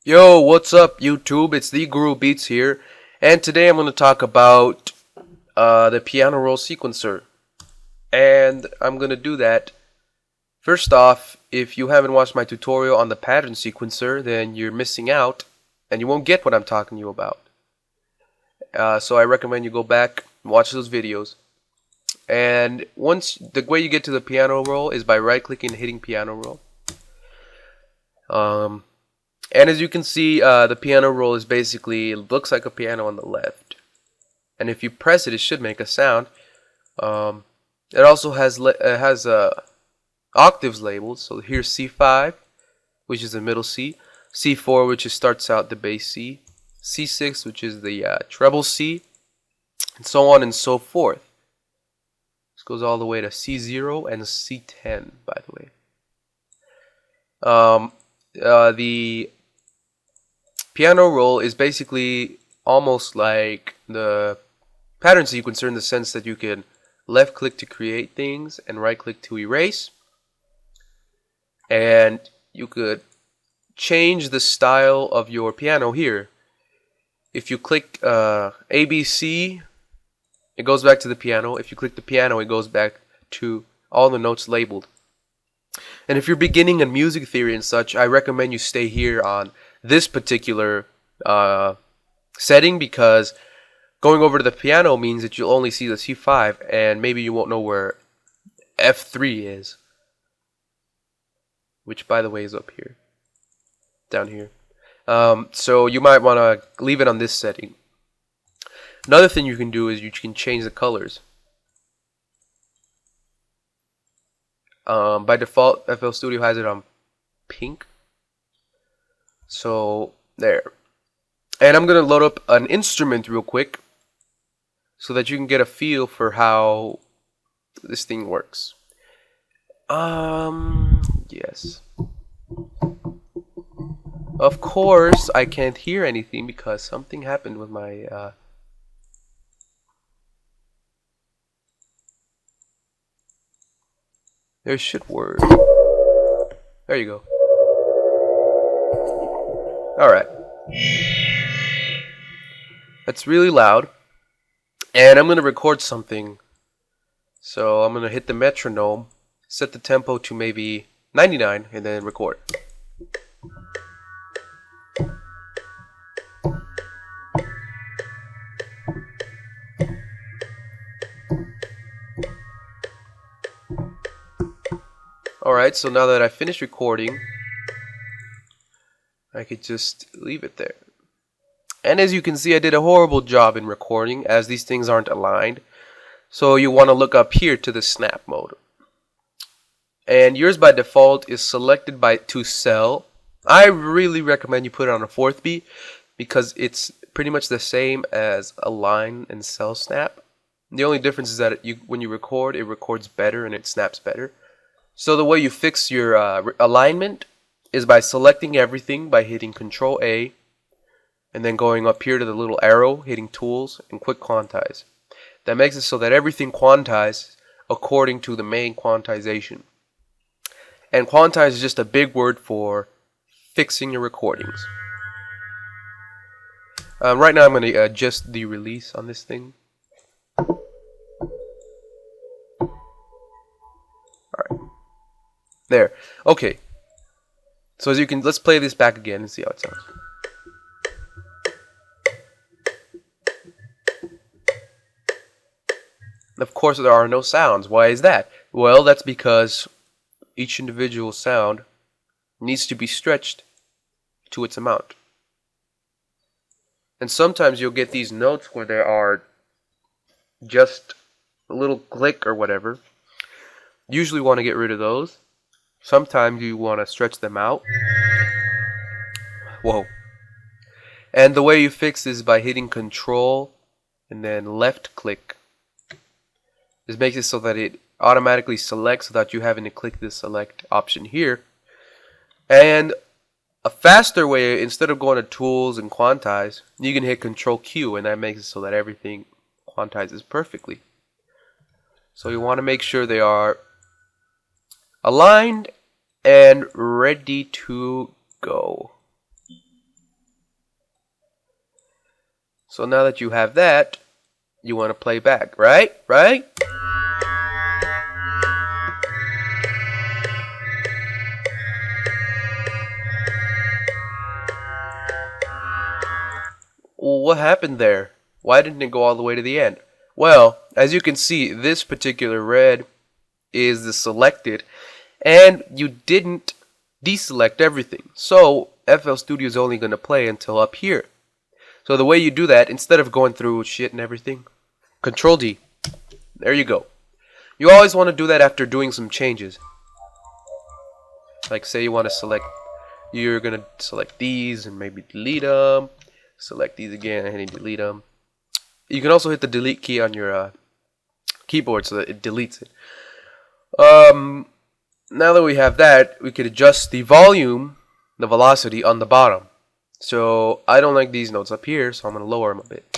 Yo, what's up YouTube? It's the Guru Beats here, and today I'm going to talk about the piano roll sequencer. And I'm going to do that. First off, if you haven't watched my tutorial on the pattern sequencer, then you're missing out, and you won't get what I'm talking to you about. So I recommend you go back and watch those videos. And the way you get to the piano roll is by right-clicking and hitting piano roll. And as you can see, the piano roll is basically, it looks like a piano on the left. And if you press it, it should make a sound. It also has octaves labeled. So here's C5, which is the middle C. C4, which starts out the bass C. C6, which is the treble C. And so on and so forth. This goes all the way to C0 and C10, by the way. The piano roll is basically almost like the pattern sequencer in the sense that you can left click to create things and right click to erase, and you could change the style of your piano here. If you click ABC, it goes back to the piano. If you click the piano, it goes back to all the notes labeled. And if you're beginning in music theory and such, I recommend you stay here on this particular setting, because going over to the piano means that you'll only see the C5 and maybe you won't know where F3 is, which by the way is up here, down here. So you might want to leave it on this setting. Another thing you can do is you can change the colors. By default, FLStudio has it on pink. So there. And I'm going to load up an instrument real quick so that you can get a feel for how this thing works. Yes. Of course, I can't hear anything because something happened with my there should work. There you go. Alright. That's really loud. And I'm going to record something. So I'm going to hit the metronome, set the tempo to maybe 99, and then record. Alright, so now that I finished recording, I could just leave it there. And as you can see, I did a horrible job in recording as these things aren't aligned. So you want to look up here to the snap mode. And yours by default is selected to cell. I really recommend you put it on a 4th beat because it's pretty much the same as align and cell snap. The only difference is that when you record, it records better and it snaps better. So the way you fix your alignment is by selecting everything by hitting Control A and then going up here to the little arrow, hitting Tools and Quick Quantize. That makes it so that everything quantizes according to the main quantization. And quantize is just a big word for fixing your recordings. Right now I'm going to adjust the release on this thing. Alright. There. Okay. So as you can, let's play this back again and see how it sounds. Of course, there are no sounds. Why is that? Well, that's because each individual sound needs to be stretched to its amount. And sometimes you'll get these notes where there are just a little click or whatever. Usually want to get rid of those. Sometimes you want to stretch them out. Whoa. And the way you fix this is by hitting Control and then left click. This makes it so that it automatically selects without you having to click the select option here. And a faster way, instead of going to Tools and Quantize, you can hit Control Q, and that makes it so that everything quantizes perfectly. So you want to make sure they are aligned and ready to go. So now that you have that, you want to play back, right? Right? Well, what happened there? Why didn't it go all the way to the end? Well, as you can see, this particular red is the selected, and you didn't deselect everything. So FLStudio is only going to play until up here. So the way you do that, instead of going through shit and everything, Control D. There you go. You always want to do that after doing some changes. Like say you want to select, you're going to select these and maybe delete them. Select these again and delete them. You can also hit the delete key on your keyboard so that it deletes it. Now that we have that, we could adjust the volume, the velocity on the bottom. So I don't like these notes up here, so I'm going to lower them a bit.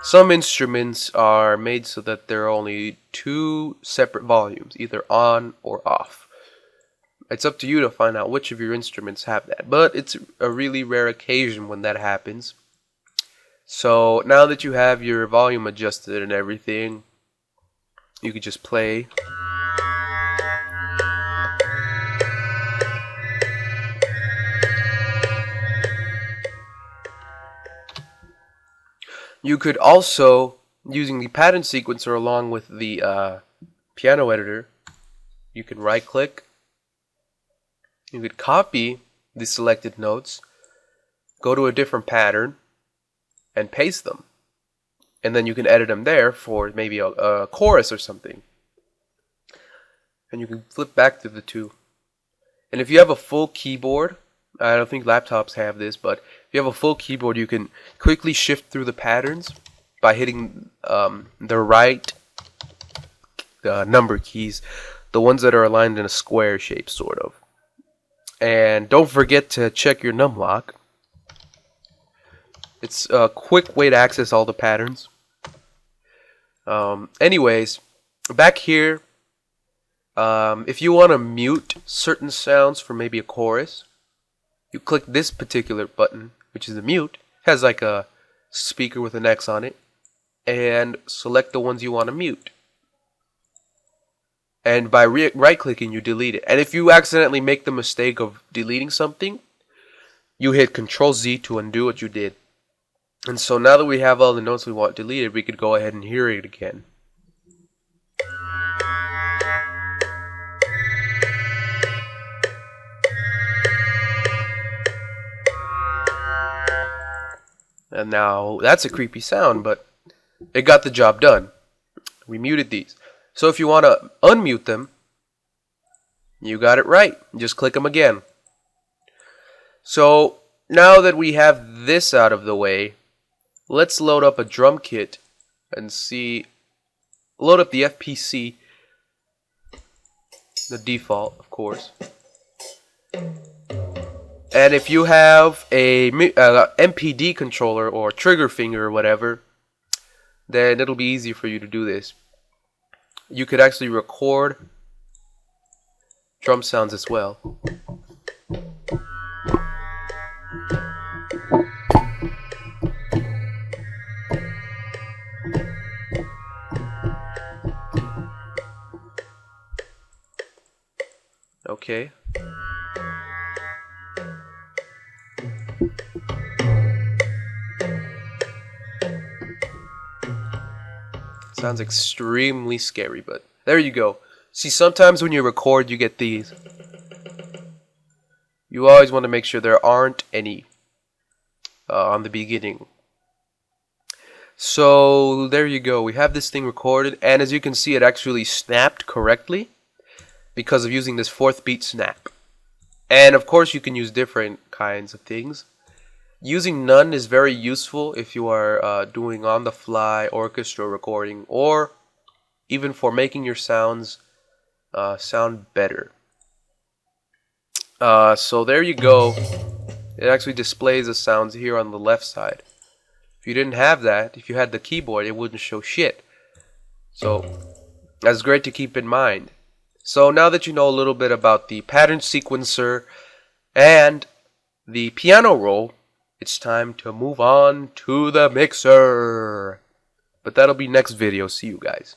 Some instruments are made so that there are only two separate volumes, either on or off. It's up to you to find out which of your instruments have that, but it's a really rare occasion when that happens. So now that you have your volume adjusted and everything, you can just play. You could also, using the pattern sequencer along with the piano editor, you can right click, you could copy the selected notes, go to a different pattern, and paste them. And then you can edit them there for maybe a chorus or something. And you can flip back to the two. And if you have a full keyboard, I don't think laptops have this, but if you have a full keyboard, you can quickly shift through the patterns by hitting the right number keys, the ones that are aligned in a square shape, sort of. And don't forget to check your numlock. It's a quick way to access all the patterns. Anyways, back here, if you want to mute certain sounds for maybe a chorus, you click this particular button, which is the mute. It has like a speaker with an X on it, and select the ones you want to mute. And by right-clicking, you delete it. And if you accidentally make the mistake of deleting something, you hit Control Z to undo what you did. And so now that we have all the notes we want deleted, we could go ahead and hear it again. And now that's a creepy sound, but it got the job done. We muted these. So if you want to unmute them, you got it right. Just click them again. So now that we have this out of the way, let's load up a drum kit and see. Load up the FPC, the default, of course. And if you have a MPD controller or trigger finger or whatever, then it'll be easy for you to do this. You could actually record drum sounds as well. Okay. Sounds extremely scary, but there you go. See, sometimes when you record, you get these. You always want to make sure there aren't any on the beginning. So there you go. We have this thing recorded, and as you can see, it actually snapped correctly because of using this 4th beat snap. And of course, you can use different kinds of things. Using none is very useful if you are doing on-the-fly orchestra recording, or even for making your sounds sound better. So there you go. It actually displays the sounds here on the left side. If you didn't have that, if you had the keyboard, it wouldn't show shit. So that's great to keep in mind. So now that you know a little bit about the pattern sequencer and the piano roll, it's time to move on to the mixer. But that'll be next video. See you guys.